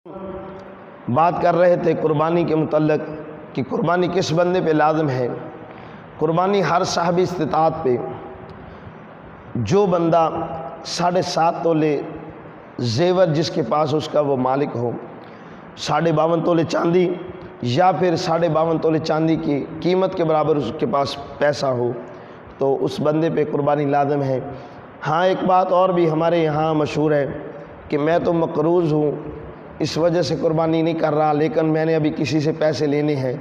بات کر رہے تھے قربانی کے متعلق کہ قربانی کس بندے پہ لازم ہے۔ قربانی ہر صاحب استطاعت پہ، جو بندہ 7.5 تولے زیور جس کے پاس اس کا وہ مالک ہو، 52.5 تولے چاندی یا پھر 52.5 تولے چاندی کی قیمت کے برابر اس کے پاس پیسہ ہو، تو اس بندے پہ قربانی لازم ہے۔ ہاں ایک بات اور بھی ہمارے یہاں مشہور ہے کہ میں تو مقروض ہوں، اس وجہ سے قربانی نہیں کر رہا، لیکن میں نے ابھی کسی سے پیسے لینے ہیں،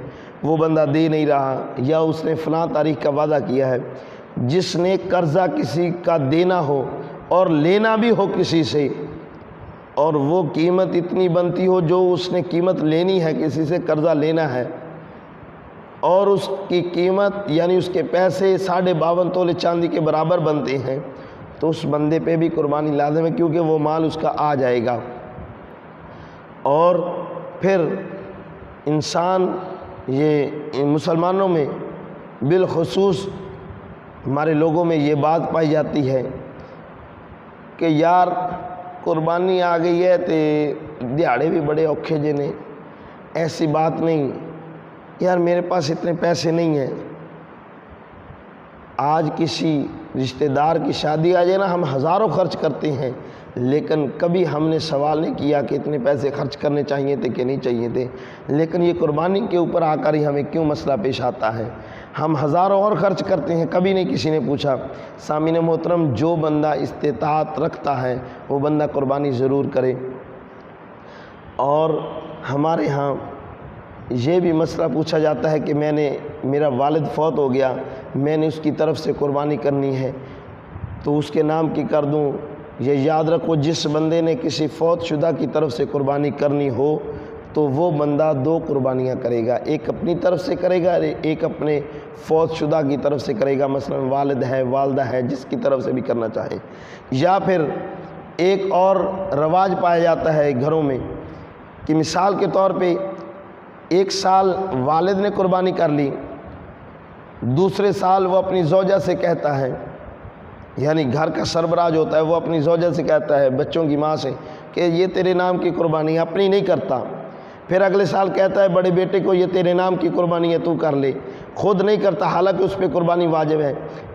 وہ بندہ دے نہیں رہا، یا اس نے فلاں تاریخ کا وعدہ کیا ہے۔ جس نے قرضہ کسی کا دینا ہو اور لینا بھی ہو کسی سے، اور وہ قیمت اتنی بنتی ہو جو اس نے قیمت لینی ہے، کسی سے قرضہ لینا ہے، اور اس کی قیمت یعنی اس کے پیسے 52.5 تولے چاندی کے برابر بنتے ہیں، تو اس بندے پہ بھی قربانی لازم ہے، کیونکہ وہ مال اس کا آ جائے گا۔ اور پھر انسان، یہ مسلمانوں میں بالخصوص ہمارے لوگوں میں یہ بات پائی جاتی ہے کہ یار قربانی آ گئی ہے تے دیہڑے بھی بڑے اوکھے جے نے۔ ایسی بات نہیں یار، میرے پاس اتنے پیسے نہیں ہیں۔ آج کسی رشتہ دار کی شادی آ جائے نا، ہم ہزاروں خرچ کرتے ہیں، لیکن کبھی ہم نے سوال نہیں کیا کہ اتنے پیسے خرچ کرنے چاہیے تھے کہ نہیں چاہیے تھے۔ لیکن یہ قربانی کے اوپر آ کر ہی ہمیں کیوں مسئلہ پیش آتا ہے؟ ہم ہزاروں اور خرچ کرتے ہیں، کبھی نہیں کسی نے پوچھا۔ سامعین محترم، جو بندہ استطاعت رکھتا ہے وہ بندہ قربانی ضرور کرے۔ اور ہمارے ہاں یہ بھی مسئلہ پوچھا جاتا ہے کہ میرا والد فوت ہو گیا، میں نے اس کی طرف سے قربانی کرنی ہے، تو اس کے نام کی کر دوں؟ یہ یاد رکھو، جس بندے نے کسی فوت شدہ کی طرف سے قربانی کرنی ہو تو وہ بندہ 2 قربانیاں کرے گا، ایک اپنی طرف سے کرے گا، ایک اپنے فوت شدہ کی طرف سے کرے گا۔ مثلا والد ہے، والدہ ہے، جس کی طرف سے بھی کرنا چاہے۔ یا پھر ایک اور رواج پایا جاتا ہے گھروں میں کہ مثال کے طور پہ 1 سال والد نے قربانی کر لی، دوسرے سال وہ اپنی زوجہ سے کہتا ہے، یعنی گھر کا سربراہ جو ہوتا ہے وہ اپنی زوجہ سے کہتا ہے، بچوں کی ماں سے، کہ یہ تیرے نام کی قربانی، اپنی نہیں کرتا۔ پھر اگلے سال کہتا ہے بڑے بیٹے کو، یہ تیرے نام کی قربانی ہے، تو کر لے، خود نہیں کرتا، حالانکہ اس پہ قربانی واجب ہے۔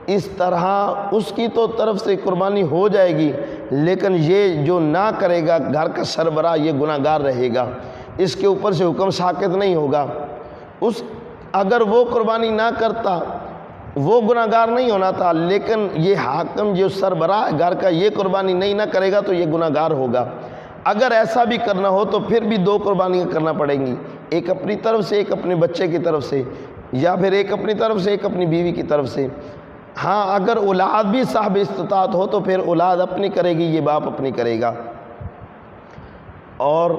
اس طرح اس کی تو طرف سے قربانی ہو جائے گی، لیکن یہ جو نہ کرے گا گھر کا سربراہ، یہ گناہ گار رہے گا، اس کے اوپر سے حکم ساقط نہیں ہوگا۔ اگر وہ قربانی نہ کرتا وہ گناہ گار نہیں ہونا تھا، لیکن یہ حاکم جو سربراہ گھر کا یہ قربانی نہیں نہ کرے گا تو یہ گناہ گار ہوگا۔ اگر ایسا بھی کرنا ہو تو پھر بھی 2 قربانیاں کرنا پڑیں گی، ایک اپنی طرف سے، ایک اپنے بچے کی طرف سے، یا پھر ایک اپنی طرف سے، ایک اپنی بیوی کی طرف سے۔ ہاں اگر اولاد بھی صاحب استطاعت ہو تو پھر اولاد اپنی کرے گی، یہ باپ اپنی کرے گا۔ اور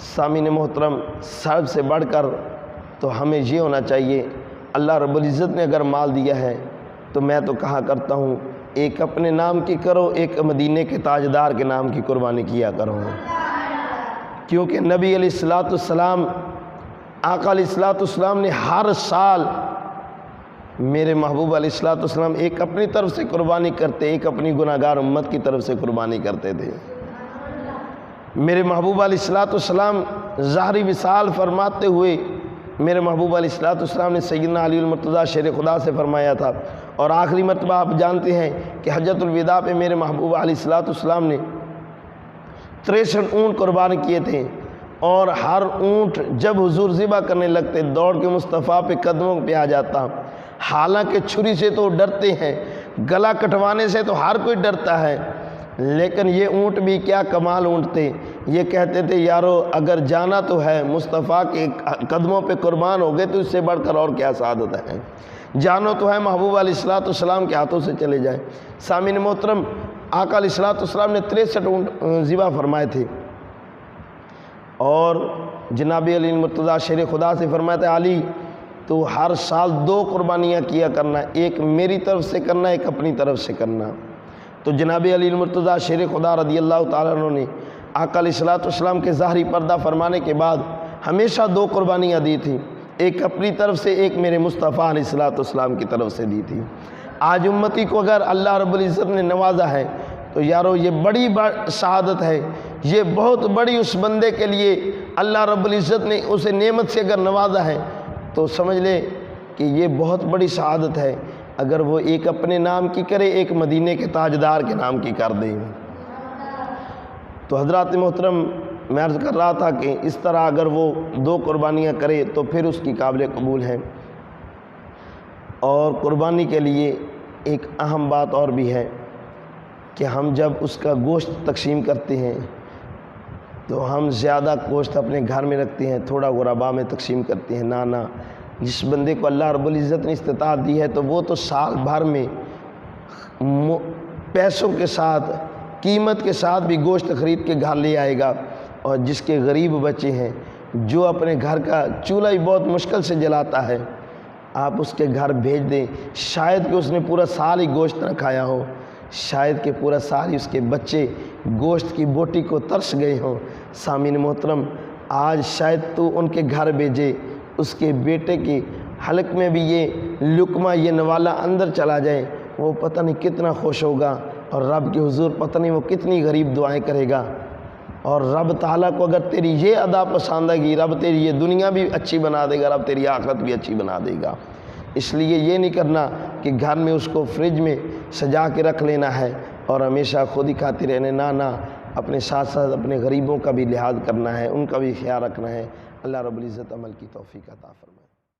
سامعین محترم، سب سے بڑھ کر تو ہمیں یہ ہونا چاہیے، اللہ رب العزت نے اگر مال دیا ہے تو میں تو کہا کرتا ہوں، ایک اپنے نام کی کرو، ایک مدینے کے تاجدار کے نام کی قربانی کیا کرو، کیونکہ نبی علیہ الصلوۃ والسلام، آقا علیہ الصلوۃ والسلام نے ہر سال میرے محبوب علیہ الصلوۃ والسلام ایک اپنی طرف سے قربانی کرتے، ایک اپنی گناہ گار امت کی طرف سے قربانی کرتے تھے۔ میرے محبوب علیہ الصلوۃ والسلام ظاہری وصال فرماتے ہوئے، میرے محبوب علیہ الصلوۃ والسلام نے سیدنا علی المرتضیٰ شیر خدا سے فرمایا تھا، اور آخری مرتبہ آپ جانتے ہیں کہ حجۃ الوداع پہ میرے محبوب علیہ الصلوۃ والسلام نے 63 اونٹ قربان کیے تھے، اور ہر اونٹ جب حضور ذبح کرنے لگتے دوڑ کے مصطفیٰ پہ قدموں پہ آ جاتا۔ حالانکہ چھری سے تو ڈرتے ہیں، گلا کٹوانے سے تو ہر کوئی ڈرتا ہے، لیکن یہ اونٹ بھی کیا کمال اونٹ تھے۔ یہ کہتے تھے یارو اگر جانا تو ہے، مصطفیٰ کے قدموں پہ قربان ہو گئے تو اس سے بڑھ کر اور کیا سعادت ہے، جانو تو ہے محبوب علیہ الصلوۃ والسلام کے ہاتھوں سے چلے جائیں۔ سامعین محترم، آقا علیہ الصلوۃ والسلام نے 63 اونٹ ذبح فرمائے تھے، اور جناب علی المرتضیٰ شیر خدا سے فرمایا تھا، علی تو ہر سال 2 قربانیاں کیا کرنا، ایک میری طرف سے کرنا، ایک اپنی طرف سے کرنا۔ تو جناب علی المرتضیٰ شیر خدا رضی اللہ تعالیٰ عنہ نے آقا علیہ الصلوۃ والسلام کے ظاہری پردہ فرمانے کے بعد ہمیشہ 2 قربانیاں دی تھیں، ایک اپنی طرف سے، ایک میرے مصطفیٰ علیہ الصلوۃ والسلام کی طرف سے دی تھی۔ آج امتی کو اگر اللہ رب العزت نے نوازا ہے تو یارو یہ بڑی سعادت ہے یہ بہت بڑی اس بندے کے لیے اللہ رب العزت نے اسے نعمت سے اگر نوازا ہے تو سمجھ لے کہ یہ بہت بڑی سعادت ہے۔ اگر وہ ایک اپنے نام کی کرے، ایک مدینے کے تاجدار کے نام کی کر دے۔ تو حضرات محترم، میں عرض کر رہا تھا کہ اس طرح اگر وہ 2 قربانیاں کرے تو پھر اس کی قابل قبول ہے۔ اور قربانی کے لیے ایک اہم بات اور بھی ہے کہ ہم جب اس کا گوشت تقسیم کرتے ہیں تو ہم زیادہ گوشت اپنے گھر میں رکھتے ہیں، تھوڑا غربا میں تقسیم کرتے ہیں۔ نہ، جس بندے کو اللہ رب العزت نے استطاعت دی ہے تو وہ تو سال بھر میں پیسوں کے ساتھ، قیمت کے ساتھ بھی گوشت خرید کے گھر لے آئے گا۔ اور جس کے غریب بچے ہیں، جو اپنے گھر کا چولہا ہی بہت مشکل سے جلاتا ہے، آپ اس کے گھر بھیج دیں، شاید کہ اس نے پورا سال ہی گوشت نہ کھایا ہو، شاید کہ پورا سال ہی اس کے بچے گوشت کی بوٹی کو ترس گئے ہوں۔ سامعین محترم، آج شاید تو ان کے گھر بھیجے، اس کے بیٹے کے حلق میں بھی یہ لقمہ، یہ نوالا اندر چلا جائے، وہ پتہ نہیں کتنا خوش ہوگا، اور رب کے حضور پتہ نہیں وہ کتنی غریب دعائیں کرے گا۔ اور رب تعالیٰ کو اگر تیری یہ ادا پسند آئے گی، رب تیری یہ دنیا بھی اچھی بنا دے گا، رب تیری آخرت بھی اچھی بنا دے گا۔ اس لیے یہ نہیں کرنا کہ گھر میں اس کو فریج میں سجا کے رکھ لینا ہے اور ہمیشہ خود ہی کھاتے رہنے۔ نہ، اپنے ساتھ ساتھ اپنے غریبوں کا بھی لحاظ کرنا ہے، ان کا بھی خیال رکھنا ہے۔ اللہ رب العزت عمل کی توفیق عطا فرمائے۔